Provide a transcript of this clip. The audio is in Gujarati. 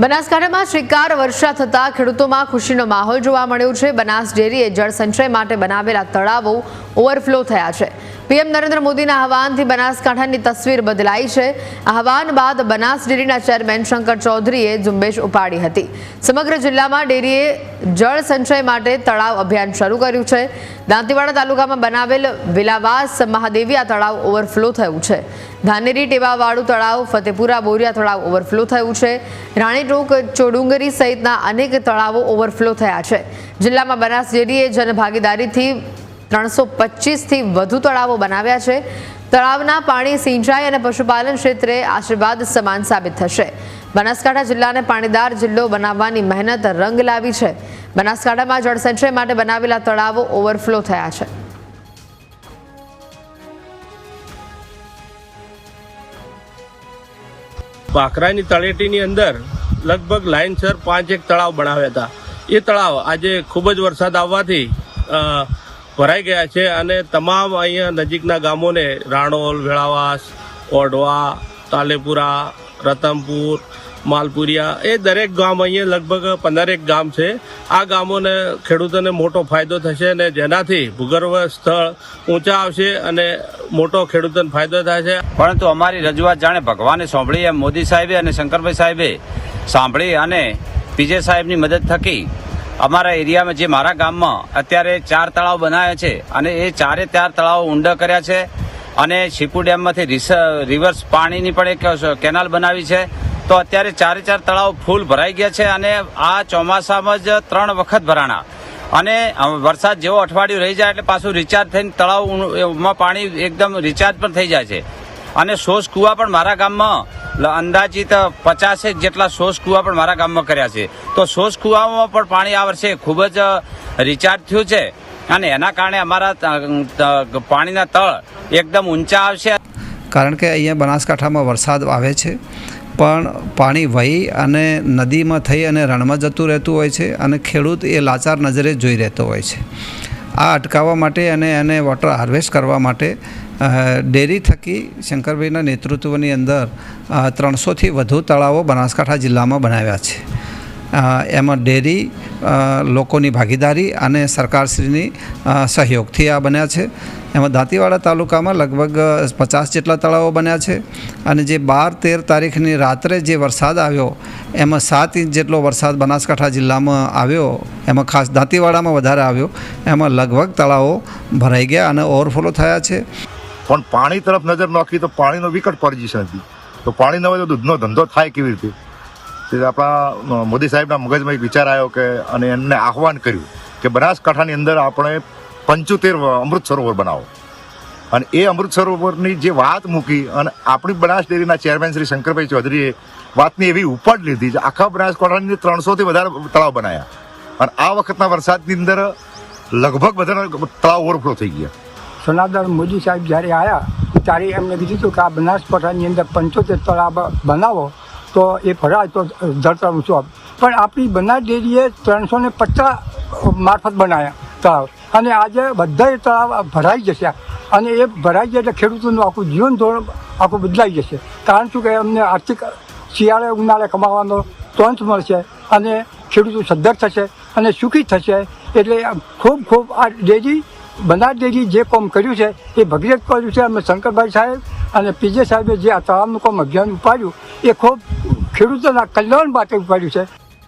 બનાસકાંઠામાં શ્રીકાર વર્ષા થતા ખેડૂતોમાં ખુશીનો માહોલ જોવા મળ્યો છે। બનાસ ડેરીએ જળ સંચય માટે બનાવેલા તળાવો ઓવરફ્લો થયા છે। પીએમ નરેન્દ્ર મોદીના આહવાનથી બનાસકાંઠાની તસવીર બદલાઈ છે। આહવાન બાદ બનાસ ડેરીના ચેરમેન શંકર ચૌધરીએ ઝુંબેશ ઉપાડી હતી। સમગ્ર જિલ્લામાં ડેરીએ જળ સંચય માટે તળાવ અભિયાન શરૂ કર્યું છે। દાંતીવાડા તાલુકામાં બનાવેલ વિલાવાસ મહાદેવિયા તળાવ ઓવરફ્લો થયું છે। ધાનેરી ટેવાવાળું તળાવ, ફતેપુરા બોરિયા તળાવ ઓવરફ્લો થયું છે। રાણીટોક, ચોડુંગરી સહિતના અનેક તળાવો ઓવરફ્લો થયા છે। જિલ્લામાં બનાસ ડેરીએ જનભાગીદારીથી 325થી વધુ તળાવો બનાવ્યા છે। તળાવના પાણી સિંચાઈ અને પશુપાલન ક્ષેત્રે આશીર્વાદ સમાન સાબિત થશે। બનાસકાંઠા જિલ્લાને પાણીદાર જિલ્લો બનાવવાની મહેનત રંગ લાવી છે। બનાસકાંઠામાં જળસંચય માટે બનાવેલા તળાવો ઓવરફ્લો થયા છે। ભાખરાની તળેટીની અંદર લગભગ લાઇનસર 5 તળાવ બનાવ્યા હતા। એ તળાવ આજે ખૂબ જ વરસાદ આવવાથી ભરાઈ ગયા છે અને તમામ અહીંયા નજીકના ગામોને રાણોલ, વેળાવાસ, ઓઢવા, તાલેપુરા, રતનપુર, માલપુરિયા એ દરેક ગામ અહીંયા લગભગ 15 ગામ છે। આ ગામોને ખેડૂતોને મોટો ફાયદો થશે અને જેનાથી ભૂગર્ભ સ્થળ ઊંચા આવશે અને મોટો ખેડૂતોને ફાયદો થાય છે। પરંતુ અમારી રજૂઆત જાણે ભગવાને સાંભળી એમ મોદી સાહેબે અને શંકરભાઈ સાહેબે સાંભળી અને પીજે સાહેબની મદદ થકી અમારા એરિયામાં જે મારા ગામમાં અત્યારે 4 તળાવ બનાવ્યા છે અને એ 4 તળાવ ઊંડા કર્યા છે અને શીપુ ડેમમાંથી રિવર્સ પાણીની પણ એક કેનાલ બનાવી છે। તો અત્યારે 4 તળાવ ફૂલ ભરાઈ ગયા છે અને આ ચોમાસામાં જ 3 વખત ભરાણા અને વરસાદ જેવો અઠવાડિયું રહી જાય એટલે પાછું રિચાર્જ થઈને તળાવમાં પાણી એકદમ રિચાર્જ પણ થઈ જાય છે અને સોસ કુવા પણ મારા ગામમાં અંદાજિત 50 જેટલા સોસ કુવા પણ મારા ગામમાં કર્યા છે। તો સોસ કુવામાં પણ પાણી આ વર્ષે ખૂબ જ રિચાર્જ થયું છે અને એના કારણે અમારા પાણીના તળ એકદમ ઊંચા આવશે। કારણ કે અહીંયા બનાસકાંઠામાં વરસાદ આવે છે પણ પાણી વહી અને નદીમાં થઈ અને રણમાં જતું રહેતું હોય છે અને ખેડૂત એ લાચાર નજરે જોઈ રહેતો હોય છે। આ અટકાવવા માટે અને એને વોટર હાર્વેસ્ટ કરવા માટે ડેરી થકી શંકરભાઈના નેતૃત્વની અંદર 300થી વધુ તળાવો બનાસકાંઠા જિલ્લામાં બનાવ્યા છે। એમાં ડેરી લોકોની ભાગીદારી અને સરકારશ્રીની સહયોગથી આ બન્યા છે। એમાં દાંતીવાડા તાલુકામાં લગભગ 50 જેટલા તળાવો બન્યા છે અને જે 12-13 તારીખની રાત્રે જે વરસાદ આવ્યો એમાં 7 ઇંચ જેટલો વરસાદ બનાસકાંઠા જિલ્લામાં આવ્યો। એમાં ખાસ દાંતીવાડામાં વધારે આવ્યો। એમાં લગભગ તળાવો ભરાઈ ગયા અને ઓવરફ્લો થયા છે। પણ પાણી તરફ નજર નાખી તો પાણીનો વિકટ પોઝિશન હતી। તો પાણી ન હોય તો દૂધનો ધંધો થાય કેવી રીતે? આપણા મોદી સાહેબના મગજમાં એક વિચાર આવ્યો કે અને એમને આહવાન કર્યું કે બનાસકાંઠાની અંદર આપણે 75 અમૃત સરોવર બનાવો અને એ અમૃત સરોવરની જે વાત મૂકી અને આપણી બનાસ ડેરીના ચેરમેન શ્રી શંકરભાઈ ચૌધરીએ વાતની એવી ઉપડ લીધી કે આખા બનાસકાંઠાની 300થી વધારે તળાવ બનાવ્યા અને આ વખતના વરસાદની અંદર લગભગ બધા તળાવ ઓવરફ્લો થઈ ગયા। સનાતન મોદી સાહેબ જ્યારે આવ્યા ત્યારે એમને કીધું કે આ બનાસકાંઠાની અંદર 75 તળાવ બનાવો તો એ ભરાય તો જળતર ઊંચું આવે। પણ આપણી બનાસ ડેરીએ 350 મારફત બનાવ્યા તળાવ અને આજે બધા તળાવ ભરાઈ જશે અને એ ભરાઈ જાય એટલે ખેડૂતોનું આખું જીવન ધોરણ આખું બદલાઈ જશે। કારણ શું કે અમને આર્થિક શિયાળે ઉનાળે કમાવાનો તોંચ મળશે અને ખેડૂતો સદ્ધર થશે અને સુખી થશે। એટલે ખૂબ આ ડેરી બનાસ ડેરી જે કામ કર્યું છે એ ભગીરથ કર્યું છે। અમે શંકરભાઈ સાહેબ અને પીજે સાહેબે જે આ તળાવનું કામ અભિયાન ઉપાડ્યું એ ખૂબ ખેડૂતોના કલ્યાણ માટે ઉપાડ્યું છે।